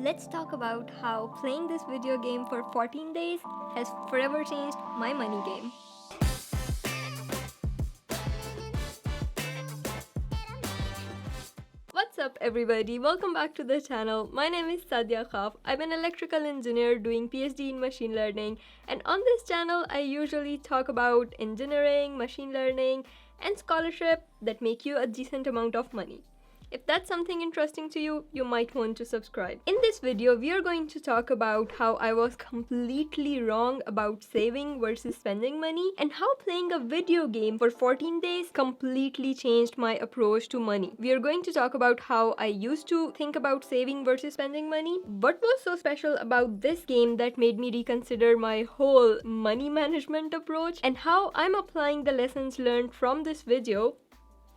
let's talk about how playing this video game for 14 days has forever changed my money game. What's up everybody, welcome back to the channel. My name is Sadia. I'm an electrical engineer doing Ph.D. in machine learning, and on this channel I usually talk about engineering, machine learning and scholarship that make you a decent amount of money. If that's something interesting to you, you might want to subscribe. In this video, we are going to talk about how I was completely wrong about saving versus spending money, and how playing a video game for 14 days completely changed my approach to money. We are going to talk about how I used to think about saving versus spending money, what was so special about this game that made me reconsider my whole money management approach, and how I'm applying the lessons learned from this video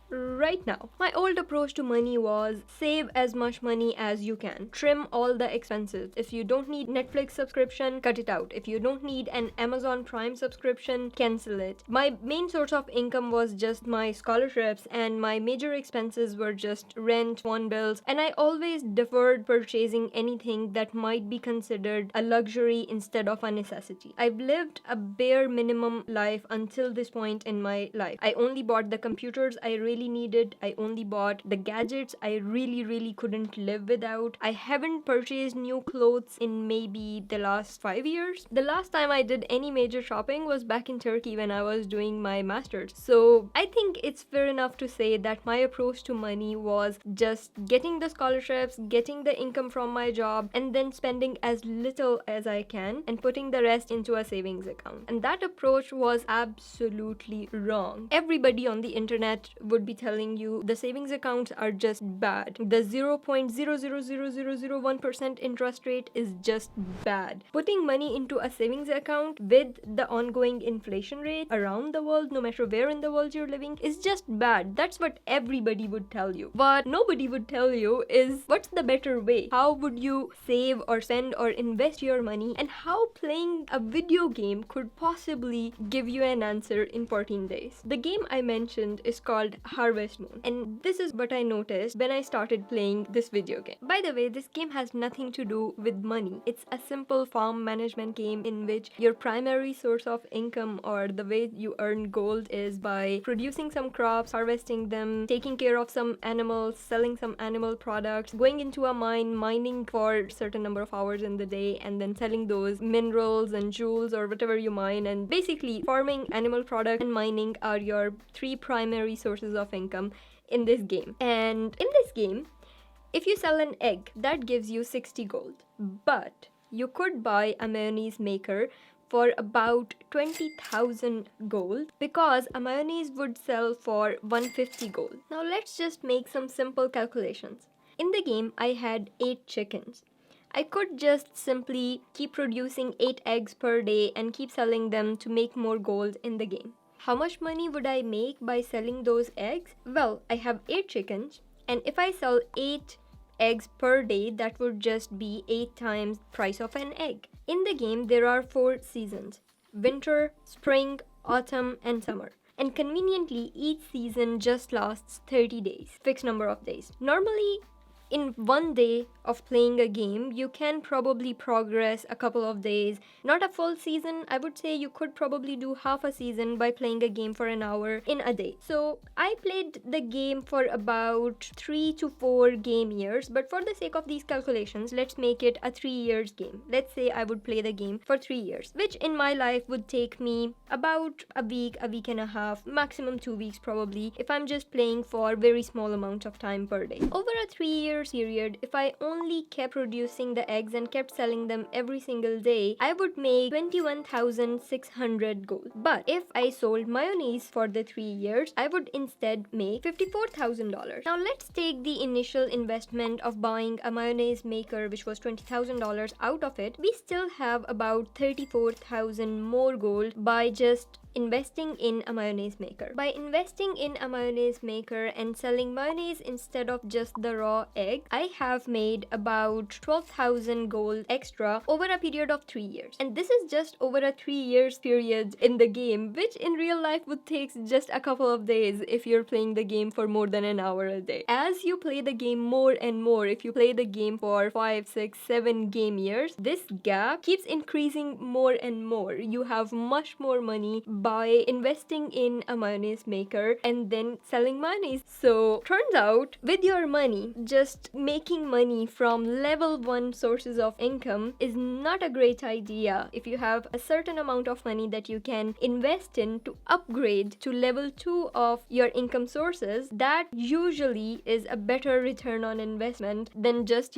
right now. My old approach to money was save as much money as you can. Trim all the expenses. If you don't need Netflix subscription, cut it out. If you don't need an Amazon Prime subscription, cancel it. My main source of income was just my scholarships, and my major expenses were just rent, phone bills, and I always deferred purchasing anything that might be considered a luxury instead of a necessity. I've lived a bare minimum life until this point in my life. I only bought the computers I really needed. I only bought the gadgets I really couldn't live without. I haven't purchased new clothes in maybe the last 5 years. The last time I did any major shopping was back in Turkey when I was doing my master's. So I think it's fair enough to say that my approach to money was just getting the scholarships, getting the income from my job, and then spending as little as I can and putting the rest into a savings account. And that approach was absolutely wrong. Everybody on the internet would be telling you the savings accounts are just bad. The 0.00001% interest rate is just bad. Putting money into a savings account with the ongoing inflation rate around the world, no matter where in the world you're living, is just bad. That's what everybody would tell you. What nobody would tell you is what's the better way? How would you save or spend or invest your money, and how playing a video game could possibly give you an answer in 14 days. The game I mentioned is called Harvest Moon, and this is what I noticed when I started playing this video game. By the way, this game has nothing to do with money. It's a simple farm management game in which your primary source of income, or the way you earn gold, is by producing some crops, harvesting them, taking care of some animals, selling some animal products, going into a mine, mining for a certain number of hours in the day, and then selling those minerals and jewels or whatever you mine. And basically, farming, animal product, and mining are your three primary sources of income in this game. And in this game, if you sell an egg, that gives you 60 gold. But you could buy a mayonnaise maker for about 20,000 gold, because a mayonnaise would sell for 150 gold. Now let's just make some simple calculations. In the game, I had 8 chickens. I could just simply keep producing 8 eggs per day and keep selling them to make more gold in the game. How much money would I make by selling those eggs? Well, I have 8 chickens, and if I sell 8 eggs per day, that would just be 8 times price of an egg. In the game, there are 4 seasons: winter, spring, autumn, and summer. And conveniently, each season just lasts 30 days, fixed number of days. Normally, in one day of playing a game, you can probably progress a couple of days. Not a full season. I would say you could probably do half a season by playing a game for an hour in a day. So I played the game for about 3 to 4 game years, but for the sake of these calculations, let's make it a 3 years game. Let's say I would play the game for 3 years, which in my life would take me about a week and a half, maximum 2 weeks probably, if I'm just playing for very small amount of time per day. Over a 3-year period, if I only kept producing the eggs and kept selling them every single day, I would make 21,600 gold. But if I sold mayonnaise for the 3 years, I would instead make $54,000. Now let's take the initial investment of buying a mayonnaise maker, which was $20,000, out of it. We still have about 34,000 more gold by just investing in a mayonnaise maker. By investing in a mayonnaise maker and selling mayonnaise instead of just the raw egg, I have made about 12,000 gold extra over a period of 3 years. And this is just over a 3 years period in the game, which in real life would take just a couple of days if you're playing the game for more than an hour a day. As you play the game more and more, if you play the game for 5, 6, 7 game years, this gap keeps increasing more and more. You have much more money by investing in a mayonnaise maker and then selling mayonnaise. So turns out with your money, just making money from level 1 sources of income is not a great idea. If you have a certain amount of money that you can invest in to upgrade to level 2 of your income sources, that usually is a better return on investment than just,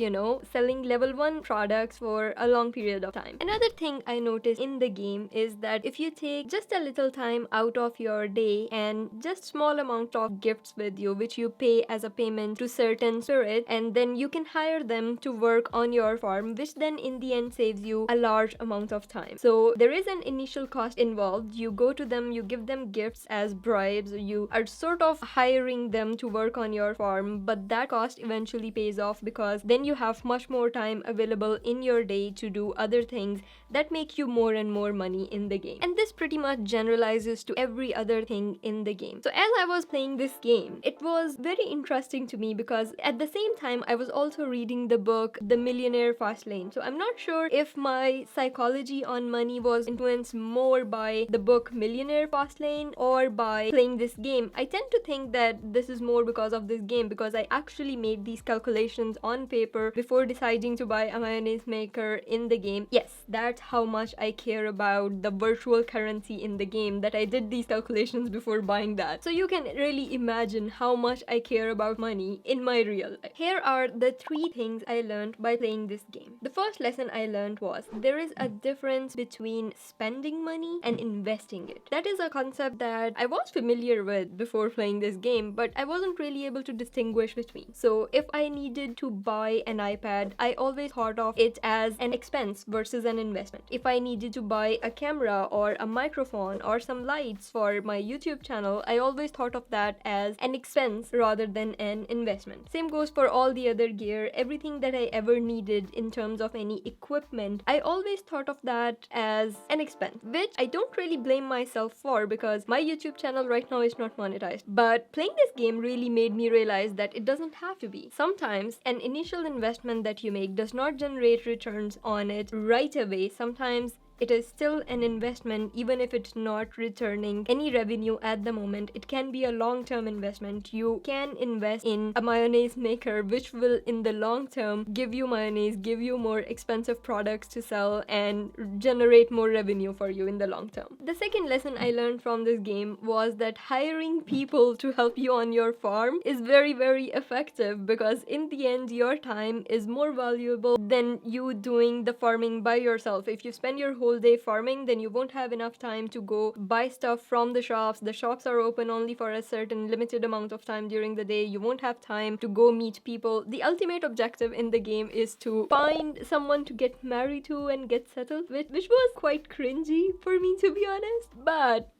selling level 1 products for a long period of time. Another thing I noticed in the game is that if you take just a little time out of your day and just small amount of gifts with you, which you pay as a payment to certain spirit, and then you can hire them to work on your farm, which then in the end saves you a large amount of time. So there is an initial cost involved. You go to them, you give them gifts as bribes, you are sort of hiring them to work on your farm, but that cost eventually pays off because then you have much more time available in your day to do other things that make you more and more money in the game. And this pretty much generalizes to every other thing in the game. So as I was playing this game, it was very interesting to me because at the same time I was also reading the book The Millionaire Fast Lane. So I'm not sure if my psychology on money was influenced more by the book Millionaire Fast Lane or by playing this game. I tend to think that this is more because of this game, because I actually made these calculations on paper before deciding to buy a mayonnaise maker in the game. Yes, that's how much I care about the virtual currency in the game, that I did these calculations before buying that. So you can really imagine how much I care about money in my real life. Here are the 3 things I learned by playing this game. The first lesson I learned was there is a difference between spending money and investing it. That is a concept that I was familiar with before playing this game, but I wasn't really able to distinguish between. So if I needed to buy an iPad, I always thought of it as an expense versus an investment. If I needed to buy a camera or a microphone or some lights for my YouTube channel, I always thought of that as an expense rather than an investment. Same goes for all the other gear, everything that I ever needed in terms of any equipment. I always thought of that as an expense, which I don't really blame myself for because my YouTube channel right now is not monetized. But playing this game really made me realize that it doesn't have to be. Sometimes an initial investment that you make does not generate returns on it right away. Sometimes it is still an investment even if it's not returning any revenue at the moment. It can be a long-term investment. You can invest in a mayonnaise maker which will in the long term give you mayonnaise, give you more expensive products to sell and generate more revenue for you in the long term. The second lesson I learned from this game was that hiring people to help you on your farm is very, very effective because in the end your time is more valuable than you doing the farming by yourself. If you spend your whole day farming, then you won't have enough time to go buy stuff from the shops. The shops are open only for a certain limited amount of time during the day. You won't have time to go meet people. The ultimate objective in the game is to find someone to get married to and get settled with, which was quite cringy for me, to be honest. But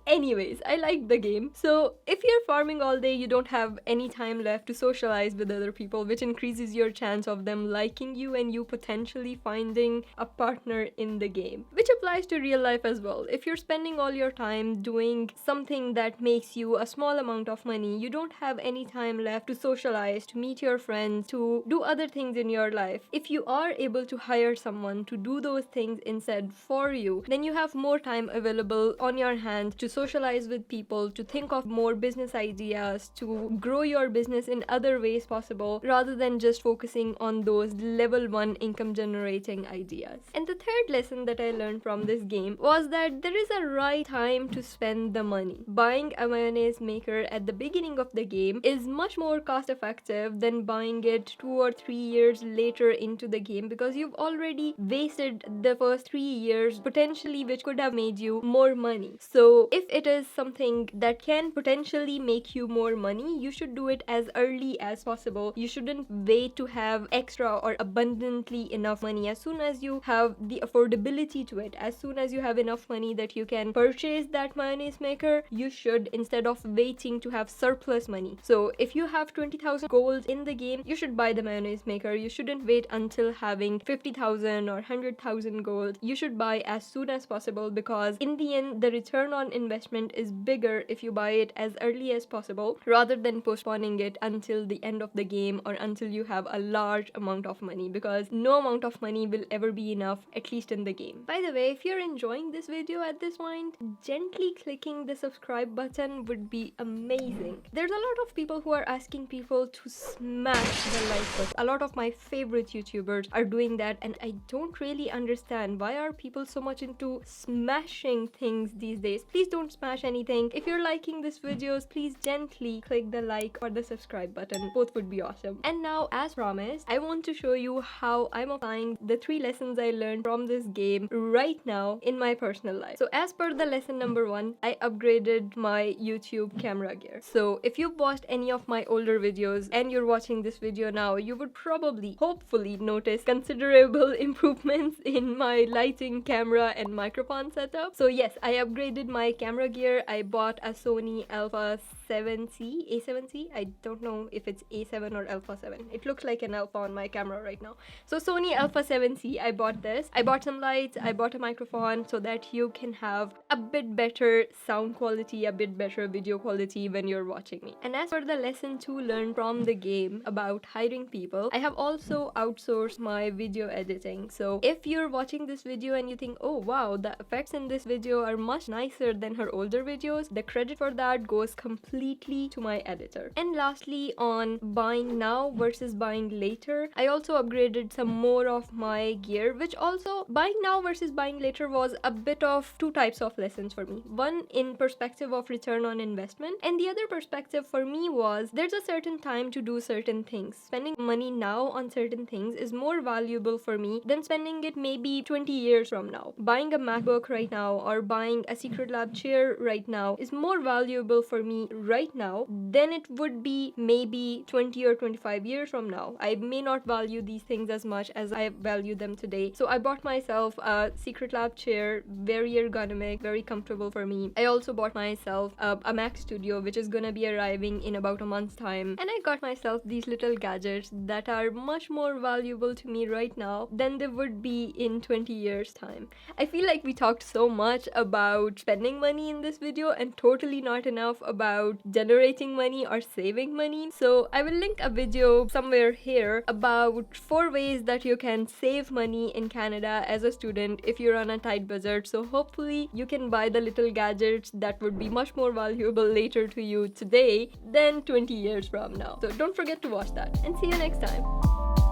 anyways, I liked the game. So if you're farming all day, you don't have any time left to socialize with other people, which increases your chance of them liking you and you potentially finding a partner in the game, which applies to real life as well. If you're spending all your time doing something that makes you a small amount of money, you don't have any time left to socialize, to meet your friends, to do other things in your life. If you are able to hire someone to do those things instead for you, then you have more time available on your hands to socialize with people, to think of more business ideas, to grow your business in other ways possible, rather than just focusing on those level 1 income generating ideas. And the third lesson that I learned from this game was that there is a right time to spend the money. Buying a mayonnaise maker at the beginning of the game is much more cost effective than buying it 2 or 3 years later into the game, because you've already wasted the first 3 years potentially, which could have made you more money. So if if it is something that can potentially make you more money, you should do it as early as possible. You shouldn't wait to have extra or abundantly enough money. As soon as you have the affordability to it, as soon as you have enough money that you can purchase that mayonnaise maker, you should, instead of waiting to have surplus money. So if you have 20,000 gold in the game, you should buy the mayonnaise maker. You shouldn't wait until having 50,000 or 100,000 gold. You should buy as soon as possible, because in the end, the return on investment is bigger if you buy it as early as possible rather than postponing it until the end of the game or until you have a large amount of money, because no amount of money will ever be enough, at least in the game. By the way, if you're enjoying this video at this point, gently clicking the subscribe button would be amazing. There's a lot of people who are asking people to smash the like button. A lot of my favorite YouTubers are doing that, and I don't really understand why are people so much into smashing things these days. Please don't smash anything. If you're liking this videos, please gently click the like or the subscribe button. Both would be awesome. And now, as promised, I want to show you how I'm applying the 3 lessons I learned from this game right now in my personal life. So as per the lesson number 1, I upgraded my YouTube camera gear. So if you've watched any of my older videos and you're watching this video now, you would probably, hopefully, notice considerable improvements in my lighting, camera, and microphone setup. So yes, I upgraded my camera gear. I bought a Sony Alpha 7C, A7C. I don't know if it's A7 or Alpha 7. It looks like an Alpha on my camera right now. So Sony Alpha 7C, I bought this. I bought some lights, I bought a microphone so that you can have a bit better sound quality, a bit better video quality when you're watching me. And as for the lesson 2 learned from the game about hiring people, I have also outsourced my video editing. So if you're watching this video and you think, oh wow, the effects in this video are much nicer than her older videos, the credit for that goes completely to my editor. And lastly, on buying now versus buying later, I also upgraded some more of my gear, which also buying now versus buying later was a bit of 2 types of lessons for me. One in perspective of return on investment, and the other perspective for me was there's a certain time to do certain things. Spending money now on certain things is more valuable for me than spending it maybe 20 years from now. Buying a MacBook right now or buying a Secret Lab chair right now is more valuable for me right now than it would be maybe 20 or 25 years from now. I may not value these things as much as I value them today. So I bought myself a Secret Lab chair, very ergonomic, very comfortable for me. I also bought myself a Mac Studio, which is gonna be arriving in about a month's time. And I got myself these little gadgets that are much more valuable to me right now than they would be in 20 years time. I feel like we talked so much about spending money in this video and totally not enough about generating money or saving money. So I will link a video somewhere here about 4 ways that you can save money in Canada as a student if you're on a tight budget. So hopefully you can buy the little gadgets that would be much more valuable later to you today than 20 years from now. So don't forget to watch that, and see you next time.